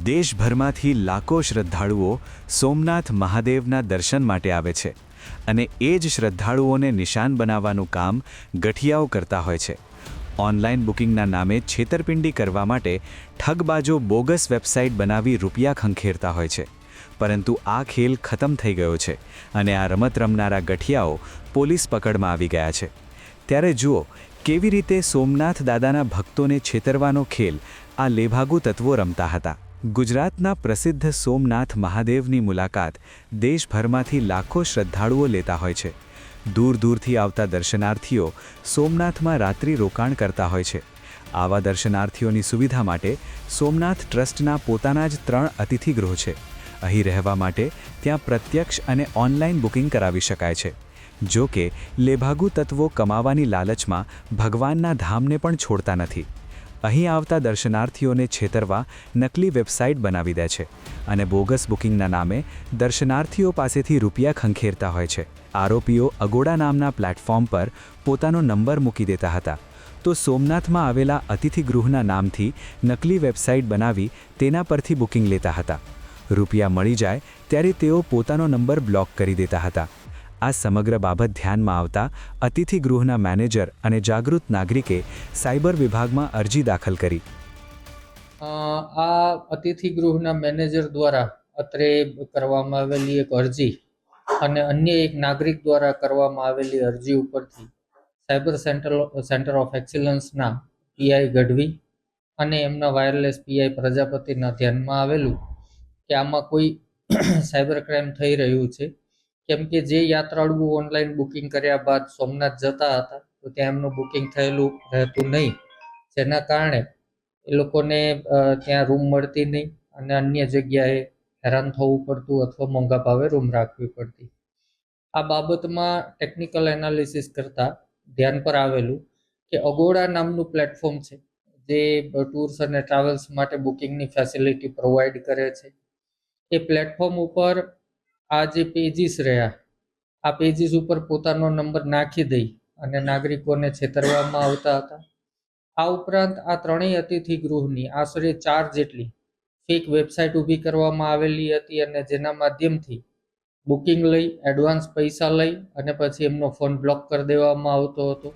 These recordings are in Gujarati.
દેશભરમાંથી લાખો શ્રદ્ધાળુઓ સોમનાથ મહાદેવના દર્શન માટે આવે છે અને એ જ શ્રદ્ધાળુઓને નિશાન બનાવવાનું કામ ગઠિયાઓ કરતા હોય છે. ઓનલાઈન બુકિંગના નામે છેતરપિંડી કરવા માટે ઠગબાજો બોગસ વેબસાઇટ બનાવી રૂપિયા ખંખેરતા હોય છે. પરંતુ આ ખેલ ખતમ થઈ ગયો છે અને આ રમત રમનારા ગઠિયાઓ પોલીસ પકડમાં આવી ગયા છે. ત્યારે જુઓ કેવી રીતે સોમનાથ દાદાના ભક્તોને છેતરવાનો ખેલ આ લેભાગુ તત્વો રમતા હતા. ગુજરાતના પ્રસિદ્ધ સોમનાથ મહાદેવની મુલાકાત દેશભરમાંથી લાખો શ્રદ્ધાળુઓ લેતા હોય છે. દૂર દૂરથી આવતા દર્શનાર્થીઓ સોમનાથમાં રાત્રિ રોકાણ કરતા હોય છે. આવા દર્શનાર્થીઓની સુવિધા માટે સોમનાથ ટ્રસ્ટના પોતાના જ 3 અતિથિગૃહ છે. અહીં રહેવા માટે ત્યાં પ્રત્યક્ષ અને ઓનલાઈન બુકિંગ કરાવી શકાય છે. જો કે લેભાગુ તત્વો કમાવાની લાલચમાં ભગવાનના ધામને પણ છોડતા નથી. અહીં આવતા દર્શનાર્થીઓને છેતરવા નકલી વેબસાઇટ બનાવી દે છે અને બોગસ બુકિંગના નામે દર્શનાર્થીઓ પાસેથી રૂપિયા ખંખેરતા હોય છે. આરોપીઓ અગોડા નામના પ્લેટફોર્મ પર પોતાનો નંબર મૂકી દેતા હતા, તો સોમનાથમાં આવેલા અતિથિગૃહના નામથી નકલી વેબસાઇટ બનાવી તેના પરથી બુકિંગ લેતા હતા. રૂપિયા મળી જાય ત્યારે તેઓ પોતાનો નંબર બ્લોક કરી દેતા હતા. આ સમગ્ર બાબત ધ્યાનમાં આવતા અતિથિગૃહના મેનેજર અને જાગૃત નાગરિકે સાયબર વિભાગમાં અરજી દાખલ કરી. આ અતિથિગૃહના મેનેજર દ્વારા અત્રે કરવામાં આવેલી એક અરજી અને અન્ય એક નાગરિક દ્વારા કરવામાં આવેલી અરજી ઉપરથી સાયબર સેન્ટર ઓફ એક્સિલન્સના પીઆઈ ગઢવી અને એમના વાયરલેસ પીઆઈ પ્રજાપતિના ધ્યાનમાં આવેલું કે આમાં કોઈ સાયબર ક્રાઇમ થઈ રહ્યું છે. કેમ કે જે યાત્રાળુઓ ઓનલાઈન બુકિંગ કર્યા બાદ સોમનાથ જતા હતા તો ત્યાં એમનું બુકિંગ થયેલું રહેતું નહીં, જેના કારણે એ લોકોને ત્યાં રૂમ મળતી નહીં અને અન્ય જગ્યાએ હેરાન થવું પડતું અથવા મોંઘા ભાવે રૂમ રાખવી પડતી. આ બાબતમાં ટેકનિકલ એનાલિસિસ કરતાં ધ્યાન પર આવેલું કે અગોડા નામનું પ્લેટફોર્મ છે જે ટૂર્સ અને ટ્રાવેલ્સ માટે બુકિંગની ફેસિલિટી પ્રોવાઈડ કરે છે. એ પ્લેટફોર્મ ઉપર આ જે પેજીસ રહ્યા, આ પેજીસ ઉપર પોતાનો નંબર નાખી દઈ અને નાગરિકોને છેતરવામાં આવતા હતા. આ ઉપરાંત આ 3 અતિથિગૃહની આશરે 4 જેટલી ફેક વેબસાઇટ ઊભી કરવામાં આવેલી હતી અને જેના માધ્યમથી બુકિંગ લઈ એડવાન્સ પૈસા લઈ અને પછી એમનો ફોન બ્લોક કરી દેવામાં આવતો હતો.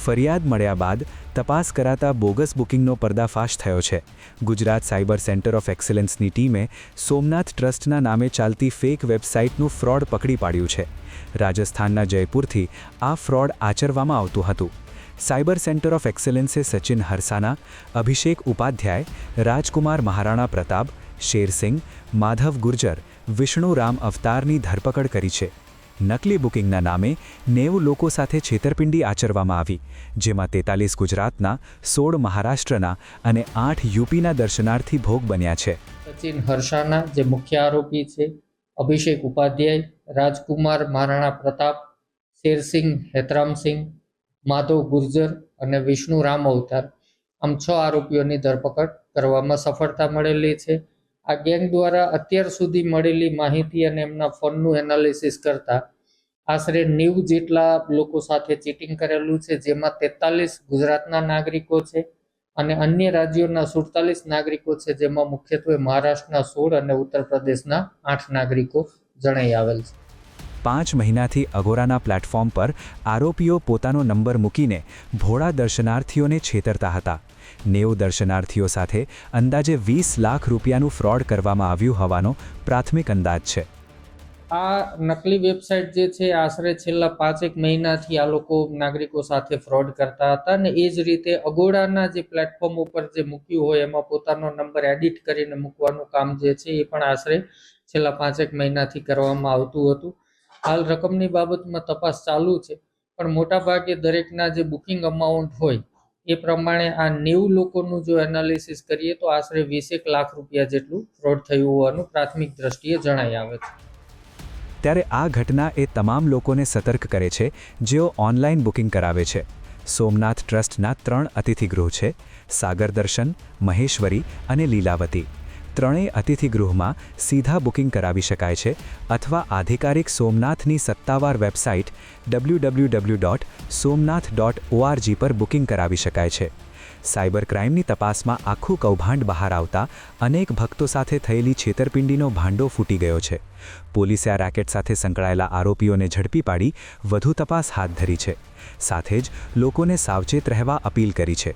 ફરિયાદ મળ્યા બાદ તપાસ કરાતા બોગસ બુકિંગનો પર્દાફાશ થયો છે. ગુજરાત સાયબર સેન્ટર ઓફ એક્સલન્સની ટીમે સોમનાથ ટ્રસ્ટના નામે ચાલતી ફેક વેબસાઇટનું ફ્રોડ પકડી પાડ્યું છે. રાજસ્થાનના જયપુરથી આ ફ્રોડ આચરવામાં આવતું હતું. સાયબર સેન્ટર ઓફ એક્સલન્સે સચિન હરસાના, અભિષેક ઉપાધ્યાય, રાજકુમાર મહારાણા પ્રતાપ, શેરસિંહ, માધવ ગુર્જર, વિષ્ણુ રામ અવતારની ધરપકડ કરી છે. નકલી બુકિંગના નામે 90 લોકો સાથે છેતરપિંડી આચરવામાં આવી, જેમાં 43 ગુજરાતના, 16 મહારાષ્ટ્રના અને 8 યુપીના દર્શનાર્થી ભોગ બન્યા છે. સચિન હરસાના જે મુખ્ય આરોપી છે, અભિષેક ઉપાધ્યાય, રાજકુમાર મહારાણા પ્રતાપ, શેરસિંહ હેતરામસિંહ, માધવ ગુર્જર અને વિષ્ણુ રામ અવતાર, આમ 6 આરોપીઓની ધરપકડ કરવામાં સફળતા મળેલી છે. આ ગેંગ દ્વારા અત્યાર સુધી મળેલી માહિતી અને એમના ફોનનું એનાલિસિસ કરતા આશરે 90 જેટલા લોકો સાથે ચીટિંગ કરેલું છે, જેમાં 43 ગુજરાતના નાગરિકો છે અને અન્ય રાજ્યોના 47 નાગરિકો છે, જેમાં મુખ્યત્વે મહારાષ્ટ્રના 16 અને ઉત્તર પ્રદેશના 8 નાગરિકો જણાઈ આવેલ છે. 5 મહિનાથી અગોરાના પ્લેટફોર્મ પર આરોપીઓ પોતાનો નંબર મૂકીને ભોળા દર્શનાર્થીઓને છેતરતા હતા. 90 દર્શનાર્થીઓ સાથે અંદાજે 20 લાખ રૂપિયાનું ફ્રોડ કરવામાં આવ્યું હોવાનો પ્રાથમિક અંદાજ છે. આ નકલી વેબસાઇટ જે છે આશરે છેલ્લા 5 મહિનાથી આ લોકો નાગરિકો સાથે ફ્રોડ કરતા હતા અને એ જ રીતે અગોડાના જે પ્લેટફોર્મ ઉપર જે મૂક્યું હોય એમાં પોતાનો નંબર એડિટ કરીને મૂકવાનું કામ જે છે એ પણ આશરે છેલ્લા 5 મહિનાથી કરવામાં આવતું હતું. હાલ રકમની બાબતમાં તપાસ ચાલુ છે, પણ મોટાભાગે દરેકના જે બુકિંગ અમાઉન્ટ હોય એ પ્રમાણે આ 90 લોકોનું જો એનાલિસિસ કરીએ તો આશરે 20 લાખ રૂપિયા જેટલું ફ્રોડ થયું હોવાનું પ્રાથમિક દ્રષ્ટિએ જણાઈ આવે છે. ત્યારે આ ઘટના એ તમામ લોકોને સતર્ક કરે છે જેઓ ઓનલાઈન બુકિંગ કરાવે છે. સોમનાથ ટ્રસ્ટના 3 અતિથિગૃહ છે: સાગર દર્શન, મહેશ્વરી અને લીલાવતી. 3 અતિથિગૃહમાં સીધા બુકિંગ કરાવી શકાય છે અથવા આધિકારિક સોમનાથની સત્તાવાર વેબસાઇટ www.somnath.org પર બુકિંગ કરાવી શકાય છે. સાયબર ક્રાઇમની તપાસમાં આખું કૌભાંડ બહાર આવતા અનેક ભક્તો સાથે થયેલી છેતરપિંડીનો ભાંડો ફૂટી ગયો છે. પોલીસે આ રેકેટ સાથે સંકળાયેલા આરોપીઓને ઝડપી પાડી વધુ તપાસ હાથ ધરી છે. સાથે જ લોકોને સાવચેત રહેવા અપીલ કરી છે.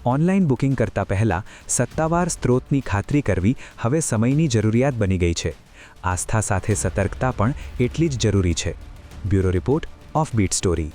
ઓનલાઈન બુકિંગ કરતા પહેલાં સત્તાવાર સ્ત્રોતની ખાતરી કરવી હવે સમયની જરૂરિયાત બની ગઈ છે. આસ્થા સાથે સતર્કતા પણ એટલી જ જરૂરી છે. Bureau report, offbeat story.